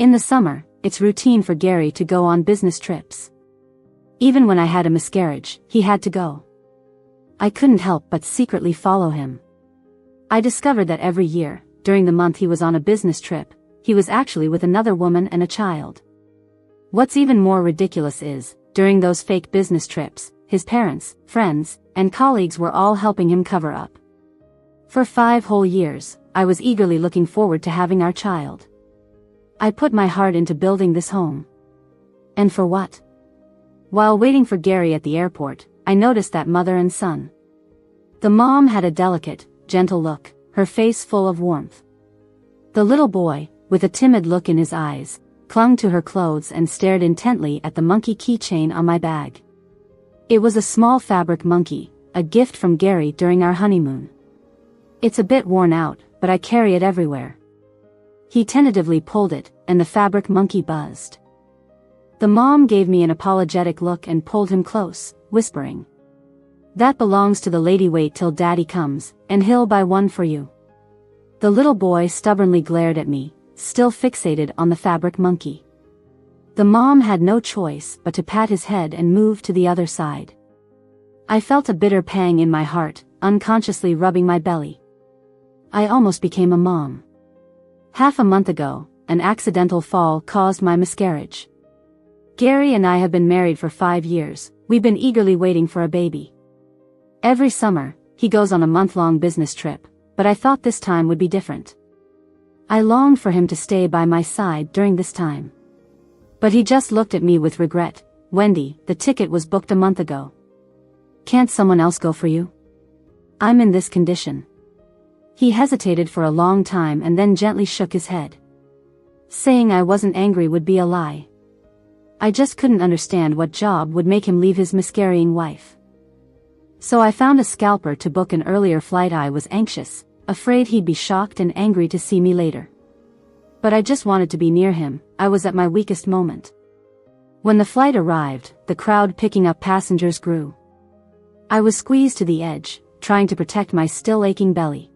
In the summer, it's routine for Gary to go on business trips. Even when I had a miscarriage, he had to go. I couldn't help but secretly follow him. I discovered that every year, during the month he was on a business trip, he was actually with another woman and a child. What's even more ridiculous is, during those fake business trips, his parents, friends, and colleagues were all helping him cover up. For 5 whole years, I was eagerly looking forward to having our child. I put my heart into building this home. And for what? While waiting for Gary at the airport, I noticed that mother and son. The mom had a delicate, gentle look, her face full of warmth. The little boy, with a timid look in his eyes, clung to her clothes and stared intently at the monkey keychain on my bag. It was a small fabric monkey, a gift from Gary during our honeymoon. It's a bit worn out, but I carry it everywhere. He tentatively pulled it, and the fabric monkey buzzed. The mom gave me an apologetic look and pulled him close, whispering, "That belongs to the lady. Wait till daddy comes, and he'll buy one for you." The little boy stubbornly glared at me, still fixated on the fabric monkey. The mom had no choice but to pat his head and move to the other side. I felt a bitter pang in my heart, unconsciously rubbing my belly. I almost became a mom. Half a month ago, an accidental fall caused my miscarriage. Gary and I have been married for 5 years. We've been eagerly waiting for a baby. Every summer, he goes on a month-long business trip, but I thought this time would be different. I longed for him to stay by my side during this time. But he just looked at me with regret. "Wendy, the ticket was booked a month ago. Can't someone else go for you? I'm in this condition." He hesitated for a long time and then gently shook his head. Saying I wasn't angry would be a lie. I just couldn't understand what job would make him leave his miscarrying wife. So I found a scalper to book an earlier flight. I was anxious, afraid he'd be shocked and angry to see me later. But I just wanted to be near him. I was at my weakest moment. When the flight arrived, the crowd picking up passengers grew. I was squeezed to the edge, trying to protect my still aching belly.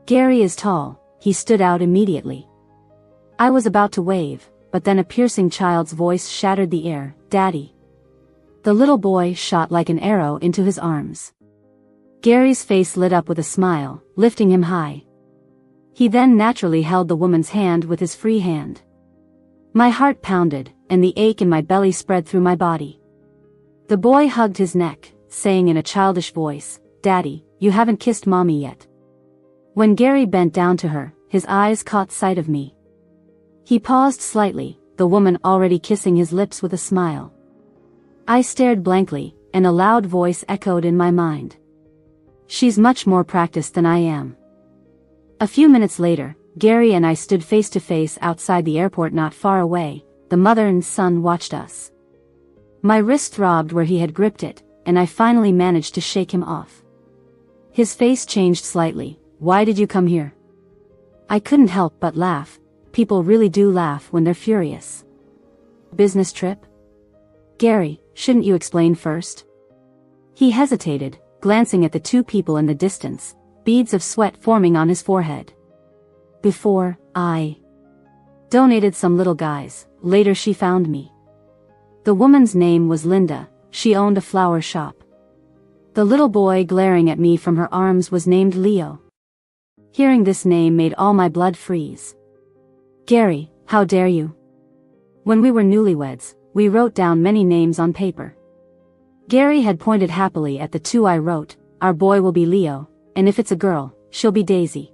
Gary is tall, he stood out immediately. I was about to wave, but then a piercing child's voice shattered the air, "Daddy." The little boy shot like an arrow into his arms. Gary's face lit up with a smile, lifting him high. He then naturally held the woman's hand with his free hand. My heart pounded, and the ache in my belly spread through my body. The boy hugged his neck, saying in a childish voice, "Daddy, you haven't kissed mommy yet." When Gary bent down to her, his eyes caught sight of me. He paused slightly, the woman already kissing his lips with a smile. I stared blankly, and a loud voice echoed in my mind. "She's much more practiced than I am." A few minutes later, Gary and I stood face to face outside the airport not far away. The mother and son watched us. My wrist throbbed where he had gripped it, and I finally managed to shake him off. His face changed slightly. "Why did you come here?" I couldn't help but laugh. People really do laugh when they're furious. "Business trip?" "Gary, shouldn't you explain first?" He hesitated, glancing at the 2 people in the distance, beads of sweat forming on his forehead. "Before, I donated some little guys. Later she found me." The woman's name was Linda. She owned a flower shop. The little boy glaring at me from her arms was named Leo. Hearing this name made all my blood freeze. "Gary, how dare you?" When we were newlyweds, we wrote down many names on paper. Gary had pointed happily at the 2 I wrote. "Our boy will be Leo, and if it's a girl, she'll be Daisy."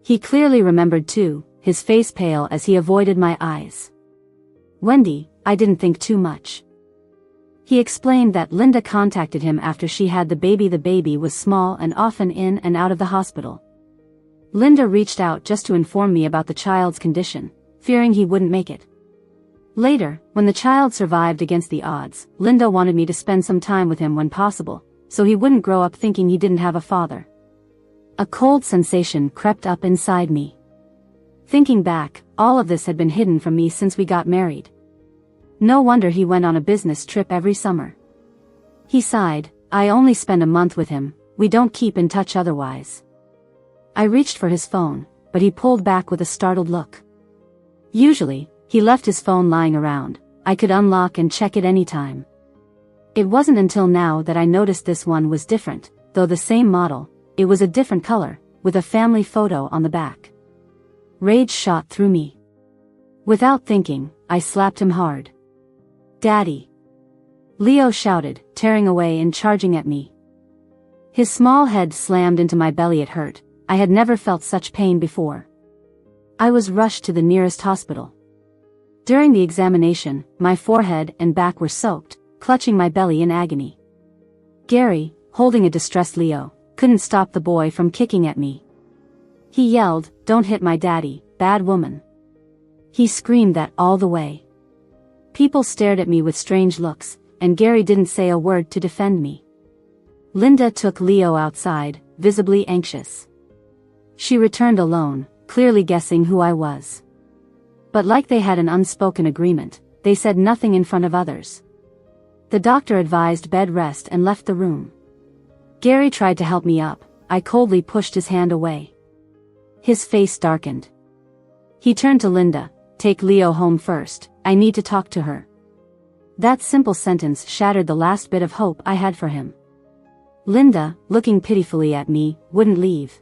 He clearly remembered too, his face pale as he avoided my eyes. "Wendy, I didn't think too much." He explained that Linda contacted him after she had the baby. The baby was small and often in and out of the hospital. Linda reached out just to inform me about the child's condition, fearing he wouldn't make it. Later, when the child survived against the odds, Linda wanted me to spend some time with him when possible, so he wouldn't grow up thinking he didn't have a father. A cold sensation crept up inside me. Thinking back, all of this had been hidden from me since we got married. No wonder he went on a business trip every summer. He sighed. "I only spend a month with him, we don't keep in touch otherwise." I reached for his phone, but he pulled back with a startled look. Usually, he left his phone lying around. I could unlock and check it anytime. It wasn't until now that I noticed this one was different, though the same model. It was a different color, with a family photo on the back. Rage shot through me. Without thinking, I slapped him hard. "Daddy!" Leo shouted, tearing away and charging at me. His small head slammed into my belly. It hurt. I had never felt such pain before. I was rushed to the nearest hospital. During the examination, my forehead and back were soaked, clutching my belly in agony. Gary, holding a distressed Leo, couldn't stop the boy from kicking at me. He yelled, "Don't hit my daddy, bad woman." He screamed that all the way. People stared at me with strange looks, and Gary didn't say a word to defend me. Linda took Leo outside, visibly anxious. She returned alone, clearly guessing who I was. But like they had an unspoken agreement, they said nothing in front of others. The doctor advised bed rest and left the room. Gary tried to help me up. I coldly pushed his hand away. His face darkened. He turned to Linda. "Take Leo home first, I need to talk to her." That simple sentence shattered the last bit of hope I had for him. Linda, looking pitifully at me, wouldn't leave.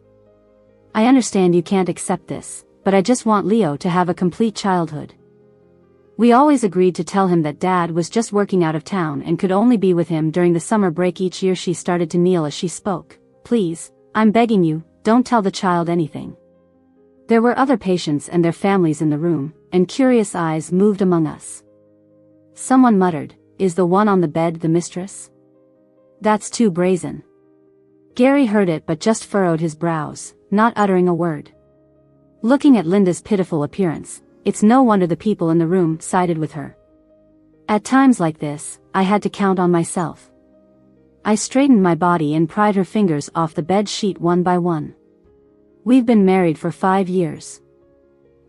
"I understand you can't accept this, but I just want Leo to have a complete childhood." We always agreed to tell him that Dad was just working out of town and could only be with him during the summer break each year. She started to kneel as she spoke. "Please, I'm begging you, don't tell the child anything." There were other patients and their families in the room, and curious eyes moved among us. Someone muttered, "Is the one on the bed the mistress? That's too brazen." Gary heard it but just furrowed his brows, not uttering a word. Looking at Linda's pitiful appearance, it's no wonder the people in the room sided with her. At times like this, I had to count on myself. I straightened my body and pried her fingers off the bed sheet one by one. "We've been married for 5 years.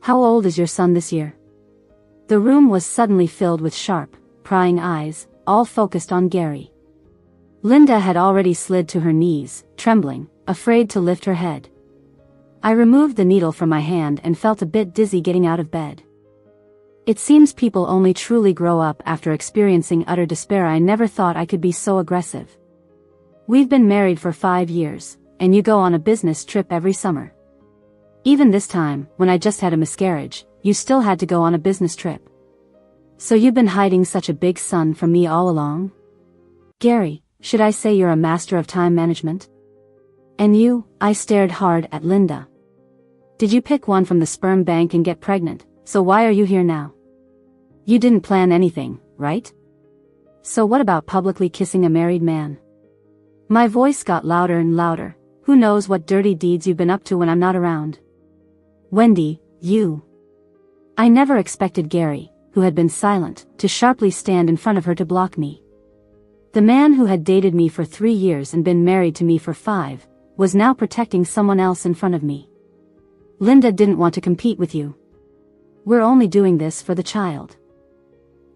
How old is your son this year?" The room was suddenly filled with sharp, prying eyes, all focused on Gary. Linda had already slid to her knees, trembling, afraid to lift her head. I removed the needle from my hand and felt a bit dizzy getting out of bed. It seems people only truly grow up after experiencing utter despair. I never thought I could be so aggressive. "We've been married for 5 years, and you go on a business trip every summer. Even this time, when I just had a miscarriage, you still had to go on a business trip. So you've been hiding such a big son from me all along? Gary, should I say you're a master of time management? And you?" I stared hard at Linda. "Did you pick one from the sperm bank and get pregnant, so why are you here now? You didn't plan anything, right? So what about publicly kissing a married man?" My voice got louder and louder. "Who knows what dirty deeds you've been up to when I'm not around? Wendy, you." I never expected Gary, who had been silent, to sharply stand in front of her to block me. The man who had dated me for 3 years and been married to me for 5, was now protecting someone else in front of me. "Linda didn't want to compete with you. We're only doing this for the child."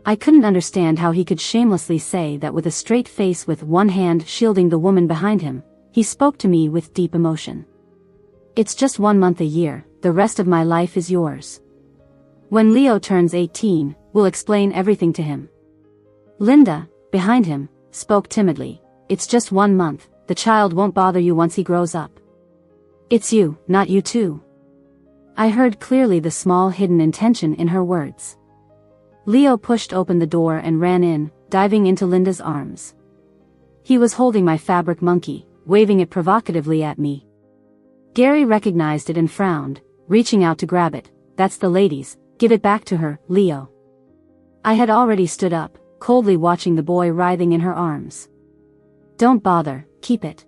I couldn't understand how he could shamelessly say that with a straight face. With one hand shielding the woman behind him, he spoke to me with deep emotion. "It's just 1 month a year, the rest of my life is yours. When Leo turns 18, we'll explain everything to him." Linda, behind him, spoke timidly. "It's just 1 month, the child won't bother you once he grows up. It's you, not you too." I heard clearly the small hidden intention in her words. Leo pushed open the door and ran in, diving into Linda's arms. He was holding my fabric monkey, waving it provocatively at me. Gary recognized it and frowned, reaching out to grab it. "That's the lady's, give it back to her, Leo." I had already stood up, coldly watching the boy writhing in her arms. "Don't bother, keep it."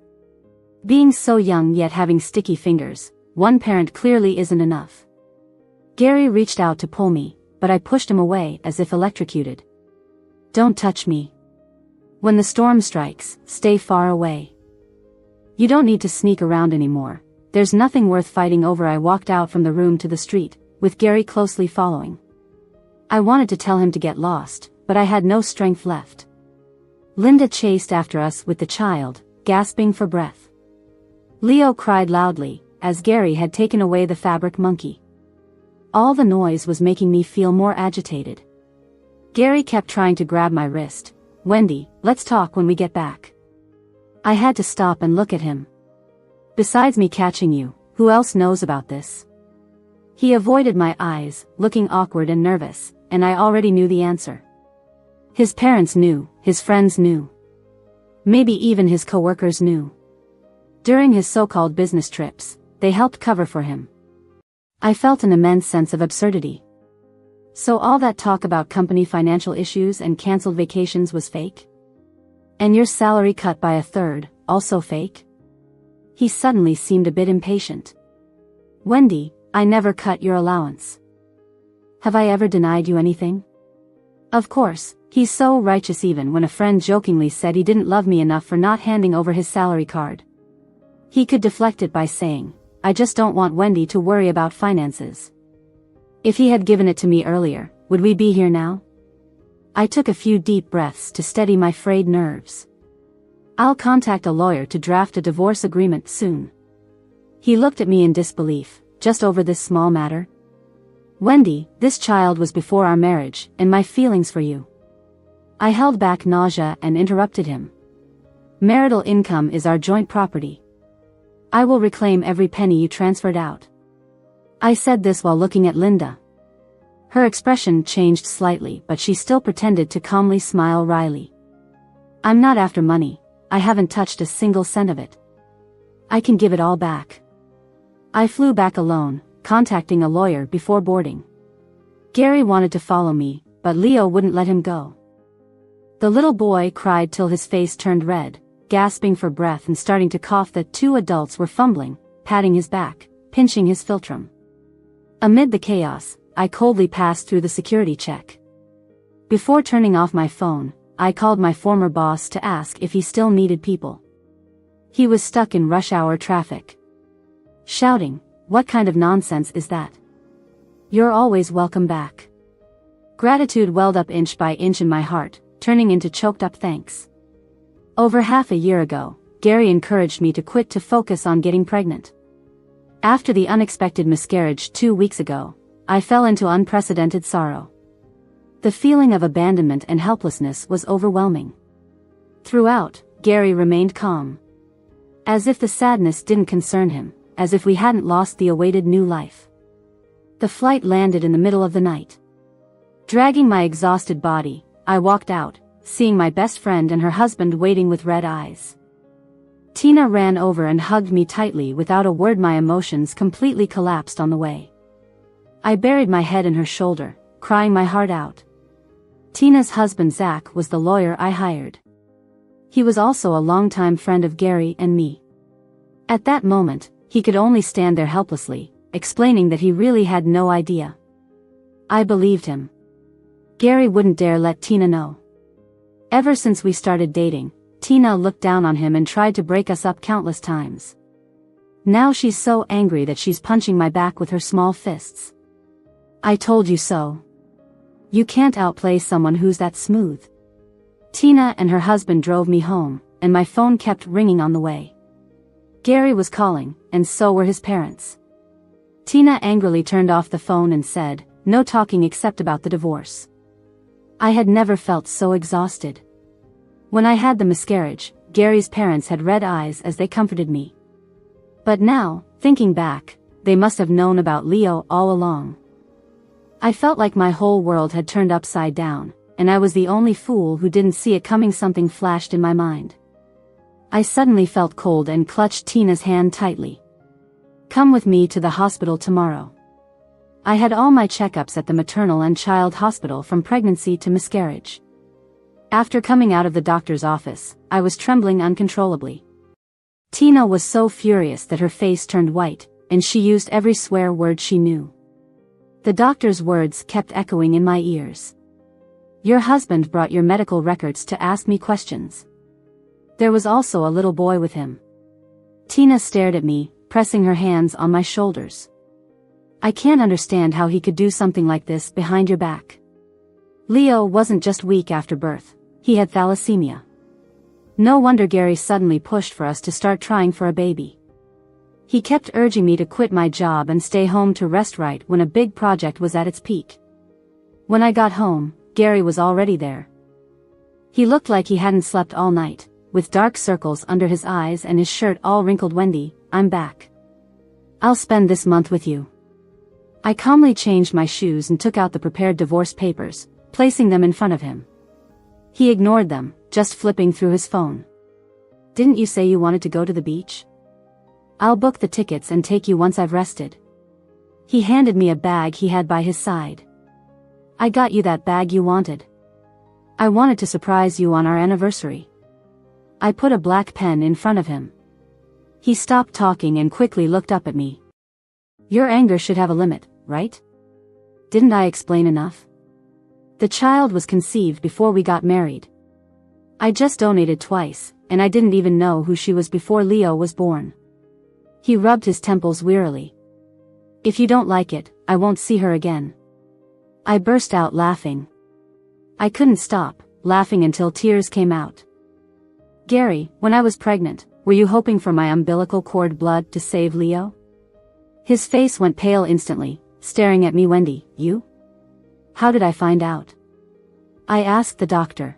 Being so young yet having sticky fingers, one parent clearly isn't enough. Gary reached out to pull me, but I pushed him away as if electrocuted. "Don't touch me. When the storm strikes, stay far away. You don't need to sneak around anymore. There's nothing worth fighting over." I walked out from the room to the street, with Gary closely following. I wanted to tell him to get lost, but I had no strength left. Linda chased after us with the child, gasping for breath. Leo cried loudly, as Gary had taken away the fabric monkey. All the noise was making me feel more agitated. Gary kept trying to grab my wrist. "Wendy, let's talk when we get back." I had to stop and look at him. "Besides me catching you, who else knows about this?" He avoided my eyes, looking awkward and nervous, and I already knew the answer. His parents knew, his friends knew. Maybe even his coworkers knew. During his so-called business trips, they helped cover for him. I felt an immense sense of absurdity. So all that talk about company financial issues and cancelled vacations was fake? And your salary cut by a third, also fake? He suddenly seemed a bit impatient. "Wendy, I never cut your allowance. Have I ever denied you anything?" Of course, he's so righteous even when a friend jokingly said he didn't love me enough for not handing over his salary card. He could deflect it by saying, "I just don't want Wendy to worry about finances." If he had given it to me earlier, would we be here now? I took a few deep breaths to steady my frayed nerves. "I'll contact a lawyer to draft a divorce agreement soon." He looked at me in disbelief. "Just over this small matter?" "Wendy, this child was before our marriage, and my feelings for you." I held back nausea and interrupted him. "Marital income is our joint property. I will reclaim every penny you transferred out." I said this while looking at Linda. Her expression changed slightly, but she still pretended to calmly smile wryly. "I'm not after money. I haven't touched a single cent of it. I can give it all back." I flew back alone, contacting a lawyer before boarding. Gary wanted to follow me, but Leo wouldn't let him go. The little boy cried till his face turned red, gasping for breath and starting to cough. The two adults were fumbling, patting his back, pinching his philtrum. Amid the chaos, I coldly passed through the security check. Before turning off my phone, I called my former boss to ask if he still needed people. He was stuck in rush hour traffic. Shouting, "What kind of nonsense is that? You're always welcome back." Gratitude welled up inch by inch in my heart, turning into choked up thanks. Over half a year ago, Gary encouraged me to quit to focus on getting pregnant. After the unexpected miscarriage 2 weeks ago, I fell into unprecedented sorrow. The feeling of abandonment and helplessness was overwhelming. Throughout, Gary remained calm. As if the sadness didn't concern him, as if we hadn't lost the awaited new life. The flight landed in the middle of the night. Dragging my exhausted body, I walked out, seeing my best friend and her husband waiting with red eyes. Tina ran over and hugged me tightly without a word. My emotions completely collapsed on the way. I buried my head in her shoulder, crying my heart out. Tina's husband Zach was the lawyer I hired. He was also a longtime friend of Gary and me. At that moment, he could only stand there helplessly, explaining that he really had no idea. I believed him. Gary wouldn't dare let Tina know. Ever since we started dating, Tina looked down on him and tried to break us up countless times. Now she's so angry that she's punching my back with her small fists. "I told you so. You can't outplay someone who's that smooth." Tina and her husband drove me home, and my phone kept ringing on the way. Gary was calling, and so were his parents. Tina angrily turned off the phone and said, "No talking except about the divorce." I had never felt so exhausted. When I had the miscarriage, Gary's parents had red eyes as they comforted me. But now, thinking back, they must have known about Leo all along. I felt like my whole world had turned upside down, and I was the only fool who didn't see it coming. Something flashed in my mind. I suddenly felt cold and clutched Tina's hand tightly. "Come with me to the hospital tomorrow." I had all my checkups at the maternal and child hospital from pregnancy to miscarriage. After coming out of the doctor's office, I was trembling uncontrollably. Tina was so furious that her face turned white, and she used every swear word she knew. The doctor's words kept echoing in my ears. "Your husband brought your medical records to ask me questions. There was also a little boy with him." Tina stared at me, pressing her hands on my shoulders. "I can't understand how he could do something like this behind your back. Leo wasn't just weak after birth, he had thalassemia. No wonder Gary suddenly pushed for us to start trying for a baby. He kept urging me to quit my job and stay home to rest right when a big project was at its peak. When I got home, Gary was already there. He looked like he hadn't slept all night, with dark circles under his eyes and his shirt all wrinkled. "Wendy, I'm back. I'll spend this month with you." I calmly changed my shoes and took out the prepared divorce papers, placing them in front of him. He ignored them, just flipping through his phone. "Didn't you say you wanted to go to the beach? I'll book the tickets and take you once I've rested." He handed me a bag he had by his side. "I got you that bag you wanted. I wanted to surprise you on our anniversary." I put a black pen in front of him. He stopped talking and quickly looked up at me. "Your anger should have a limit, right? Didn't I explain enough? The child was conceived before we got married. I just donated twice, and I didn't even know who she was before Leo was born." He rubbed his temples wearily. "If you don't like it, I won't see her again." I burst out laughing. I couldn't stop, laughing until tears came out. "Gary, when I was pregnant, were you hoping for my umbilical cord blood to save Leo?" His face went pale instantly, staring at me. "Wendy, you? How did I find out?" I asked the doctor.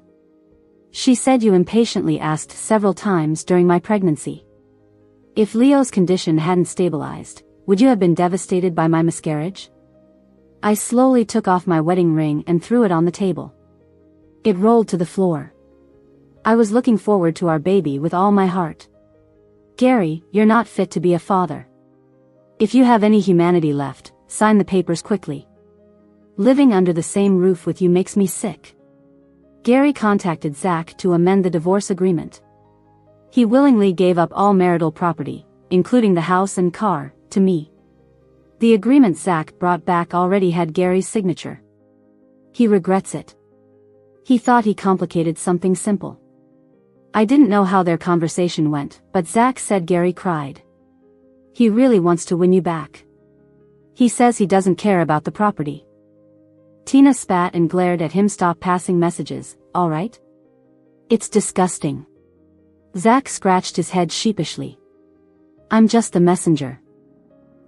"She said you impatiently asked several times during my pregnancy. If Leo's condition hadn't stabilized, would you have been devastated by my miscarriage?" I slowly took off my wedding ring and threw it on the table. It rolled to the floor. I was looking forward to our baby with all my heart. "Gary, you're not fit to be a father. If you have any humanity left, sign the papers quickly. Living under the same roof with you makes me sick." Gary contacted Zach to amend the divorce agreement. He willingly gave up all marital property, including the house and car, to me. The agreement Zach brought back already had Gary's signature. He regrets it. He thought he complicated something simple. I didn't know how their conversation went, but Zach said Gary cried. He really wants to win you back. He says he doesn't care about the property. Tina spat and glared at him. "Stop passing messages, all right? It's disgusting." Zach scratched his head sheepishly. "I'm just the messenger.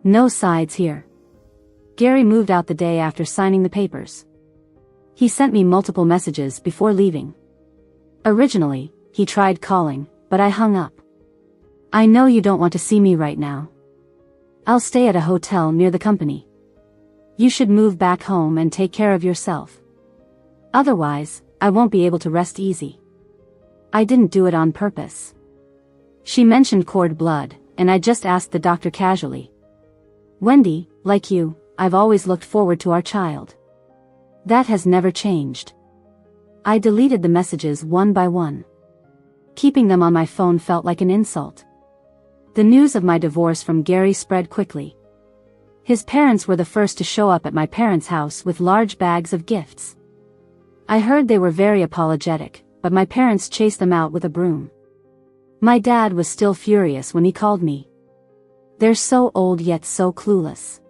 No sides here." Gary moved out the day after signing the papers. He sent me multiple messages before leaving. Originally, he tried calling, but I hung up. "I know you don't want to see me right now. I'll stay at a hotel near the company. You should move back home and take care of yourself. Otherwise, I won't be able to rest easy." I didn't do it on purpose. She mentioned cord blood, and I just asked the doctor casually. "Wendy, like you, I've always looked forward to our child. That has never changed." I deleted the messages one by one. Keeping them on my phone felt like an insult. The news of my divorce from Gary spread quickly. His parents were the first to show up at my parents' house with large bags of gifts. I heard they were very apologetic, but my parents chased them out with a broom. My dad was still furious when he called me. "They're so old yet so clueless.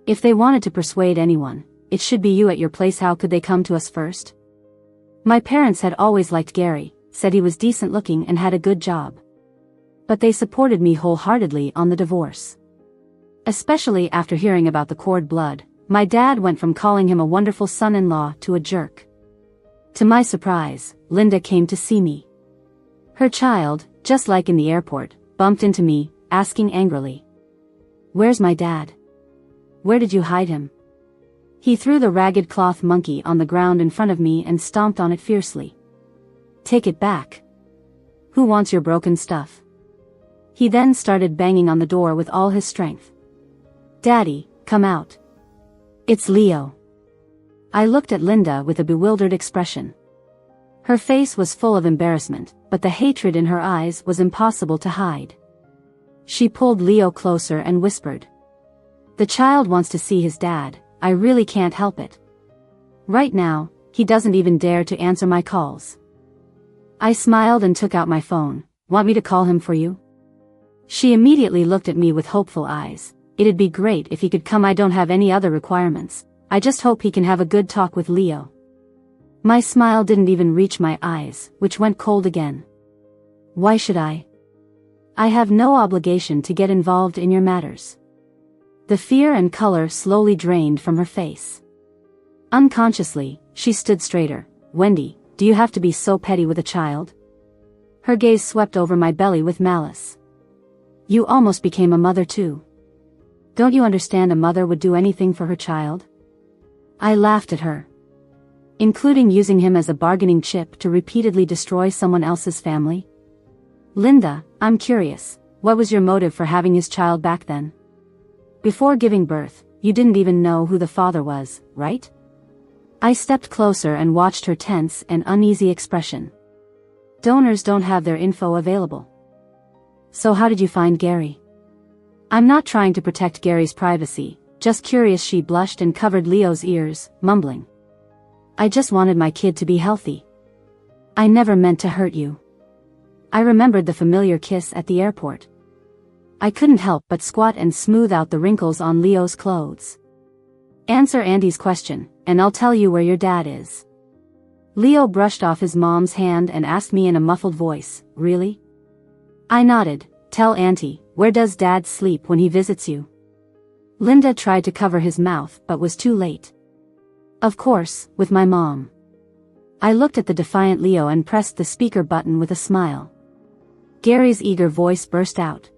If they wanted to persuade anyone, it should be you at your place. How could they come to us first?" My parents had always liked Gary, said he was decent looking and had a good job. But they supported me wholeheartedly on the divorce. Especially after hearing about the cord blood, my dad went from calling him a wonderful son-in-law to a jerk. To my surprise, Linda came to see me. Her child, just like in the airport, bumped into me, asking angrily, "Where's my dad? Where did you hide him?" He threw the ragged cloth monkey on the ground in front of me and stomped on it fiercely. "Take it back. Who wants your broken stuff?" He then started banging on the door with all his strength. "Daddy, come out. It's Leo." I looked at Linda with a bewildered expression. Her face was full of embarrassment, but the hatred in her eyes was impossible to hide. She pulled Leo closer and whispered, "The child wants to see his dad. I really can't help it. Right now, he doesn't even dare to answer my calls." I smiled and took out my phone. "Want me to call him for you?" She immediately looked at me with hopeful eyes. "It'd be great if he could come. I don't have any other requirements. I just hope he can have a good talk with Leo." My smile didn't even reach my eyes, which went cold again. "Why should I?" I have no obligation to get involved in your matters. The fear and color slowly drained from her face. Unconsciously, she stood straighter. Wendy, do you have to be so petty with a child? Her gaze swept over my belly with malice. You almost became a mother too. Don't you understand a mother would do anything for her child? I laughed at her. Including using him as a bargaining chip to repeatedly destroy someone else's family? Linda, I'm curious, what was your motive for having his child back then? Before giving birth, you didn't even know who the father was, right? I stepped closer and watched her tense and uneasy expression. Donors don't have their info available. So how did you find Gary? I'm not trying to protect Gary's privacy, just curious. She blushed and covered Leo's ears, mumbling. I just wanted my kid to be healthy. I never meant to hurt you. I remembered the familiar kiss at the airport. I couldn't help but squat and smooth out the wrinkles on Leo's clothes. Answer Andy's question, and I'll tell you where your dad is. Leo brushed off his mom's hand and asked me in a muffled voice, really? I nodded. Tell Auntie, where does Dad sleep when he visits you? Linda tried to cover his mouth but was too late. Of course, with my mom. I looked at the defiant Leo and pressed the speaker button with a smile. Gary's eager voice burst out.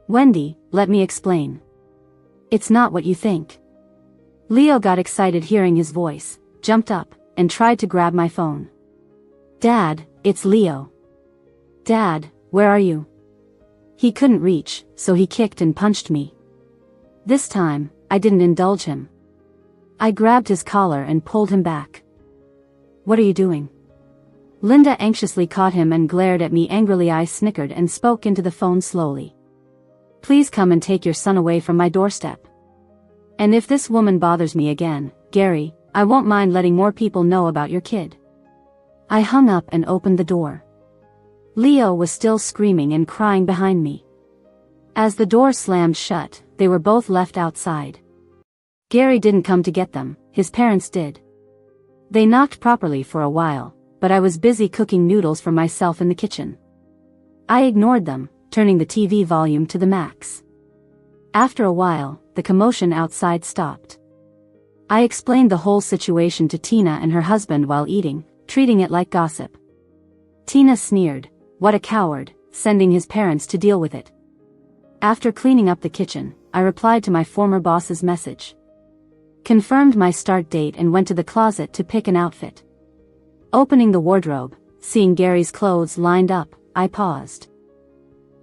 Wendy, let me explain. It's not what you think. Leo got excited hearing his voice, jumped up, and tried to grab my phone. Dad, it's Leo. Dad, where are you? He couldn't reach, so he kicked and punched me. This time, I didn't indulge him. I grabbed his collar and pulled him back. What are you doing? Linda anxiously caught him and glared at me angrily. I snickered and spoke into the phone slowly. Please come and take your son away from my doorstep. And if this woman bothers me again, Gary, I won't mind letting more people know about your kid. I hung up and opened the door. Leo was still screaming and crying behind me. As the door slammed shut, they were both left outside. Gary didn't come to get them, his parents did. They knocked properly for a while, but I was busy cooking noodles for myself in the kitchen. I ignored them, turning the TV volume to the max. After a while, the commotion outside stopped. I explained the whole situation to Tina and her husband while eating, treating it like gossip. Tina sneered, what a coward, sending his parents to deal with it. After cleaning up the kitchen, I replied to my former boss's message. Confirmed my start date and went to the closet to pick an outfit. Opening the wardrobe, seeing Gary's clothes lined up, I paused.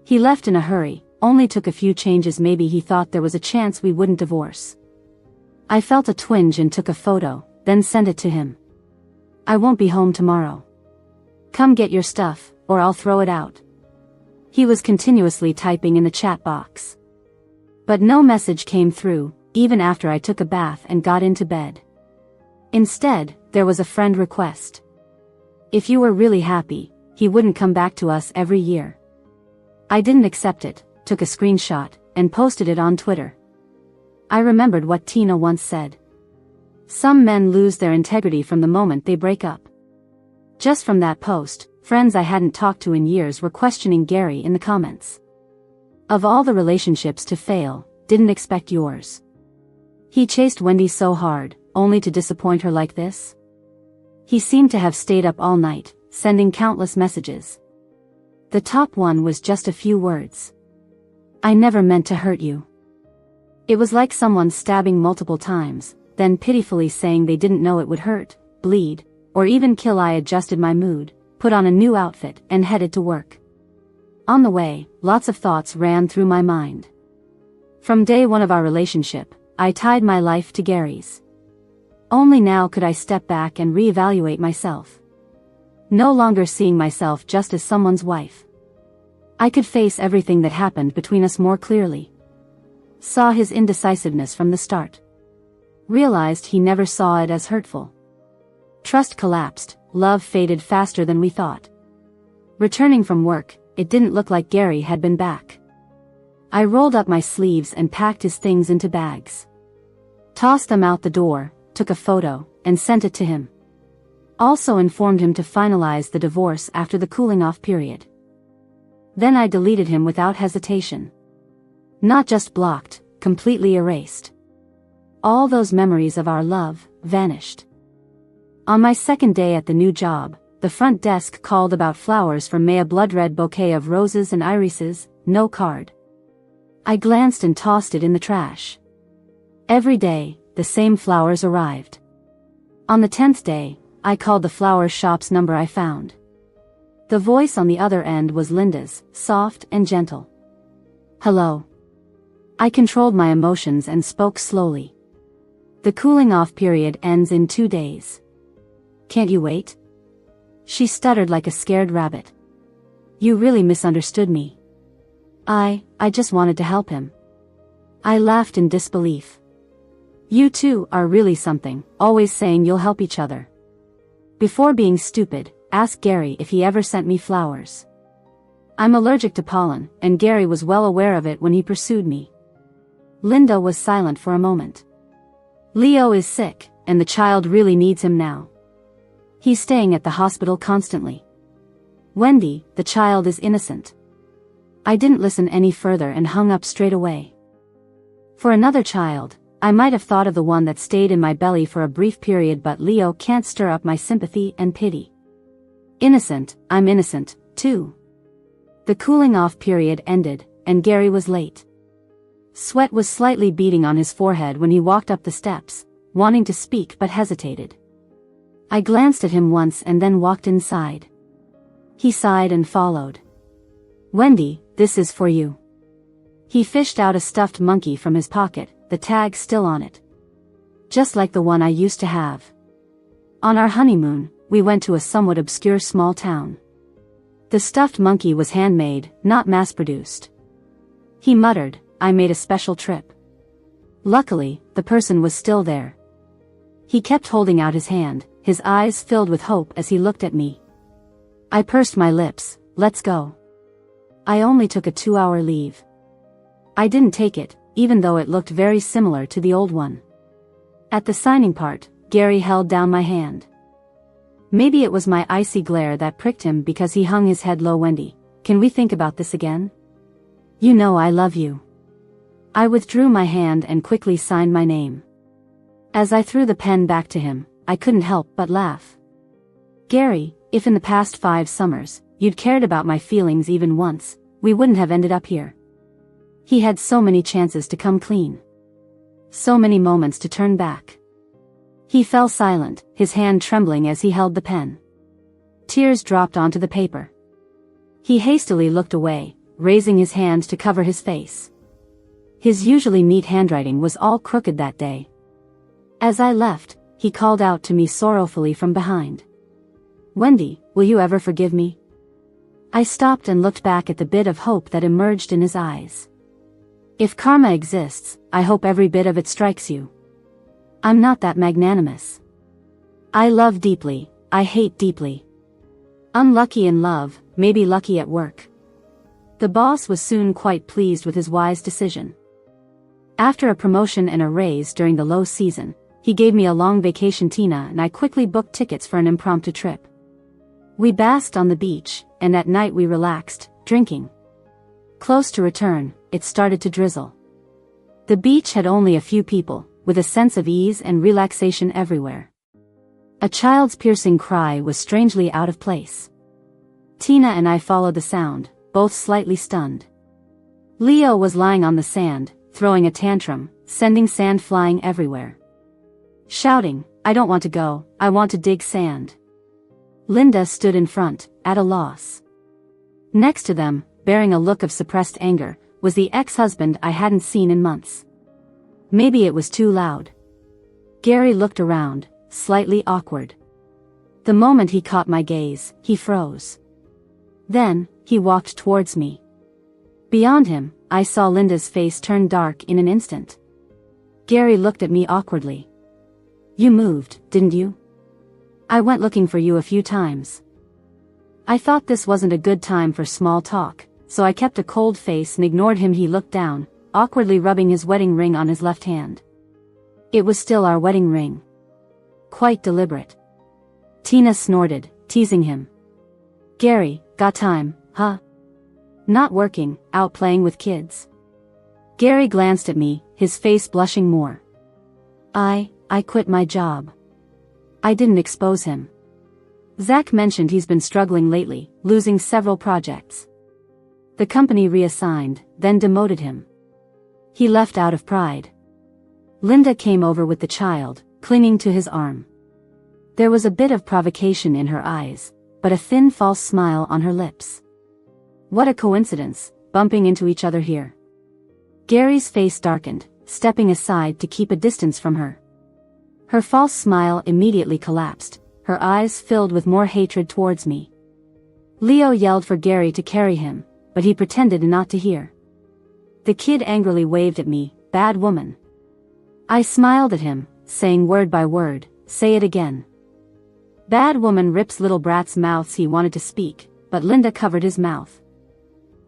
He left in a hurry, only took a few changes. Maybe he thought there was a chance we wouldn't divorce. I felt a twinge and took a photo, then sent it to him. I won't be home tomorrow. Come get your stuff, or I'll throw it out. He was continuously typing in the chat box. But no message came through, even after I took a bath and got into bed. Instead, there was a friend request. If you were really happy, he wouldn't come back to us every year. I didn't accept it, took a screenshot, and posted it on Twitter. I remembered what Tina once said. Some men lose their integrity from the moment they break up. Just from that post, friends I hadn't talked to in years were questioning Gary in the comments. Of all the relationships to fail, didn't expect yours. He chased Wendy so hard, only to disappoint her like this? He seemed to have stayed up all night, sending countless messages. The top one was just a few words. I never meant to hurt you. It was like someone stabbing multiple times, then pitifully saying they didn't know it would hurt, bleed, or even kill. I adjusted my mood, put on a new outfit, and headed to work. On the way, lots of thoughts ran through my mind. From day one of our relationship, I tied my life to Gary's. Only now could I step back and reevaluate myself. No longer seeing myself just as someone's wife. I could face everything that happened between us more clearly. Saw his indecisiveness from the start. Realized he never saw it as hurtful. Trust collapsed, love faded faster than we thought. Returning from work, it didn't look like Gary had been back. I rolled up my sleeves and packed his things into bags. Tossed them out the door, took a photo, and sent it to him. Also informed him to finalize the divorce after the cooling-off period. Then I deleted him without hesitation. Not just blocked, completely erased. All those memories of our love vanished. On my second day at the new job, the front desk called about flowers from May, a blood-red bouquet of roses and irises, no card. I glanced and tossed it in the trash. Every day, the same flowers arrived. On the 10th day, I called the flower shop's number I found. The voice on the other end was Linda's, soft and gentle. Hello. I controlled my emotions and spoke slowly. The cooling-off period ends in 2 days. Can't you wait? She stuttered like a scared rabbit. You really misunderstood me. I just wanted to help him. I laughed in disbelief. You two are really something, always saying you'll help each other. Before being stupid, ask Gary if he ever sent me flowers. I'm allergic to pollen, and Gary was well aware of it when he pursued me. Linda was silent for a moment. Leo is sick, and the child really needs him now. He's staying at the hospital constantly. Wendy, the child is innocent. I didn't listen any further and hung up straight away. For another child, I might have thought of the one that stayed in my belly for a brief period, but Leo can't stir up my sympathy and pity. Innocent, I'm innocent, too. The cooling-off period ended, and Gary was late. Sweat was slightly beading on his forehead when he walked up the steps, wanting to speak but hesitated. I glanced at him once and then walked inside. He sighed and followed. Wendy, this is for you. He fished out a stuffed monkey from his pocket, the tag still on it. Just like the one I used to have. On our honeymoon, we went to a somewhat obscure small town. The stuffed monkey was handmade, not mass-produced. He muttered, I made a special trip. Luckily, the person was still there. He kept holding out his hand, his eyes filled with hope as he looked at me. I pursed my lips, let's go. I only took a 2-hour leave. I didn't take it, even though it looked very similar to the old one. At the signing part, Gary held down my hand. Maybe it was my icy glare that pricked him because he hung his head low. Wendy, can we think about this again? You know I love you. I withdrew my hand and quickly signed my name. As I threw the pen back to him, I couldn't help but laugh. Gary, if in the past 5 summers, you'd cared about my feelings even once, we wouldn't have ended up here. He had so many chances to come clean. So many moments to turn back. He fell silent, his hand trembling as he held the pen. Tears dropped onto the paper. He hastily looked away, raising his hand to cover his face. His usually neat handwriting was all crooked that day. As I left, he called out to me sorrowfully from behind. Wendy, will you ever forgive me? I stopped and looked back at the bit of hope that emerged in his eyes. If karma exists, I hope every bit of it strikes you. I'm not that magnanimous. I love deeply, I hate deeply. Unlucky in love, maybe lucky at work. The boss was soon quite pleased with his wise decision. After a promotion and a raise during the low season, he gave me a long vacation. Tina and I quickly booked tickets for an impromptu trip. We basked on the beach, and at night we relaxed, drinking. Close to return, it started to drizzle. The beach had only a few people, with a sense of ease and relaxation everywhere. A child's piercing cry was strangely out of place. Tina and I followed the sound, both slightly stunned. Leo was lying on the sand, throwing a tantrum, sending sand flying everywhere. Shouting, I don't want to go, I want to dig sand. Linda stood in front, at a loss. Next to them, bearing a look of suppressed anger, was the ex-husband I hadn't seen in months. Maybe it was too loud. Gary looked around, slightly awkward. The moment he caught my gaze, he froze. Then, he walked towards me. Beyond him, I saw Linda's face turn dark in an instant. Gary looked at me awkwardly. You moved, didn't you? I went looking for you a few times. I thought this wasn't a good time for small talk, so I kept a cold face and ignored him. He looked down, awkwardly rubbing his wedding ring on his left hand. It was still our wedding ring. Quite deliberate. Tina snorted, teasing him. Gary, got time, huh? Not working, out playing with kids. Gary glanced at me, his face blushing more. I quit my job. I didn't expose him. Zach mentioned he's been struggling lately, losing several projects. The company reassigned, then demoted him. He left out of pride. Linda came over with the child, clinging to his arm. There was a bit of provocation in her eyes, but a thin false smile on her lips. What a coincidence, bumping into each other here. Gary's face darkened, stepping aside to keep a distance from her. Her false smile immediately collapsed, her eyes filled with more hatred towards me. Leo yelled for Gary to carry him, but he pretended not to hear. The kid angrily waved at me, "Bad woman." I smiled at him, saying word by word, "Say it again." Bad woman rips little brat's mouths. He wanted to speak, but Linda covered his mouth.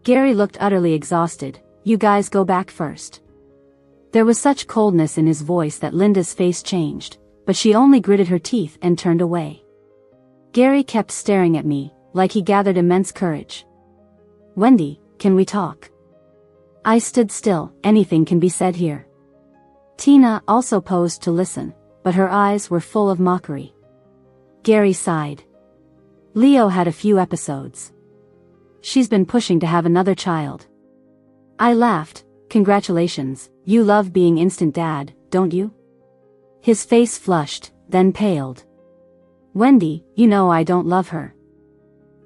Gary looked utterly exhausted. "You guys go back first." There was such coldness in his voice that Linda's face changed, but she only gritted her teeth and turned away. Gary kept staring at me, like he gathered immense courage. "Wendy, can we talk?" I stood still. Anything can be said here. Tina also posed to listen, but her eyes were full of mockery. Gary sighed. "Leo had a few episodes. She's been pushing to have another child." I laughed. "Congratulations, you love being instant dad, don't you?" His face flushed, then paled. "Wendy, you know I don't love her.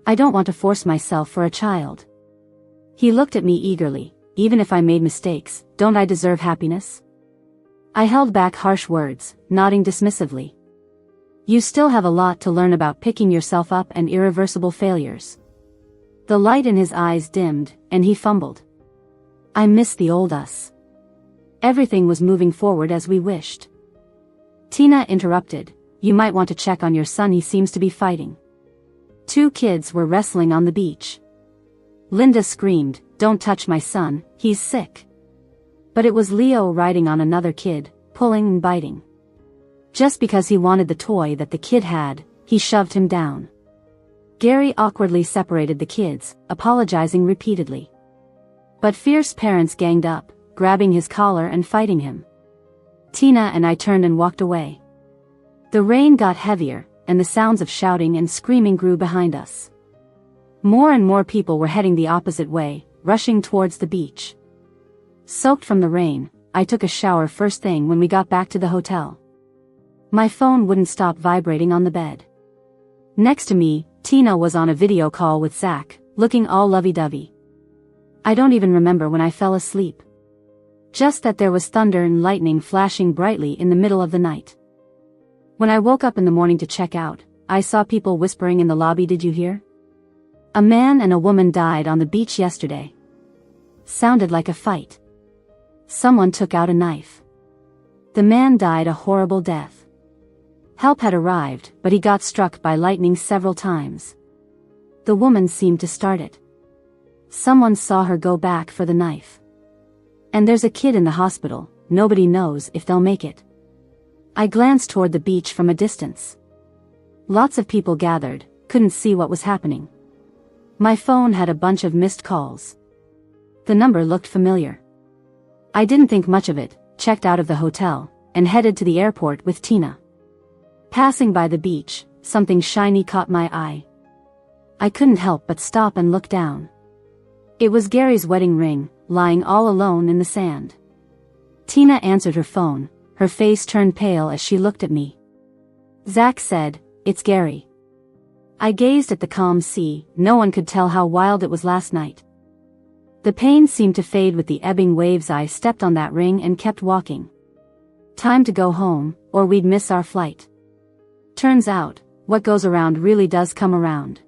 I don't want to force myself for a child." He looked at me eagerly. "Even if I made mistakes, don't I deserve happiness?" I held back harsh words, nodding dismissively. "You still have a lot to learn about picking yourself up and irreversible failures." The light in his eyes dimmed, and he fumbled. "I miss the old us." Everything was moving forward as we wished. Tina interrupted. "You might want to check on your son. He seems to be fighting." 2 kids were wrestling on the beach. Linda screamed, "Don't touch my son, he's sick." But it was Leo riding on another kid, pulling and biting. Just because he wanted the toy that the kid had, he shoved him down. Gary awkwardly separated the kids, apologizing repeatedly. But fierce parents ganged up, grabbing his collar and fighting him. Tina and I turned and walked away. The rain got heavier, and the sounds of shouting and screaming grew behind us. More and more people were heading the opposite way, rushing towards the beach. Soaked from the rain, I took a shower first thing when we got back to the hotel. My phone wouldn't stop vibrating on the bed. Next to me, Tina was on a video call with Zach, looking all lovey-dovey. I don't even remember when I fell asleep. Just that there was thunder and lightning flashing brightly in the middle of the night. When I woke up in the morning to check out, I saw people whispering in the lobby. "Did you hear? A man and a woman died on the beach yesterday." Sounded like a fight. Someone took out a knife. The man died a horrible death. Help had arrived, but he got struck by lightning several times. The woman seemed to start it. Someone saw her go back for the knife. And there's a kid in the hospital. Nobody knows if they'll make it. I glanced toward the beach from a distance. Lots of people gathered, couldn't see what was happening. My phone had a bunch of missed calls. The number looked familiar. I didn't think much of it, checked out of the hotel, and headed to the airport with Tina. Passing by the beach, something shiny caught my eye. I couldn't help but stop and look down. It was Gary's wedding ring, lying all alone in the sand. Tina answered her phone, her face turned pale as she looked at me. Zach said, "It's Gary." I gazed at the calm sea. No one could tell how wild it was last night. The pain seemed to fade with the ebbing waves. I stepped on that ring and kept walking. Time to go home, or we'd miss our flight. Turns out, what goes around really does come around.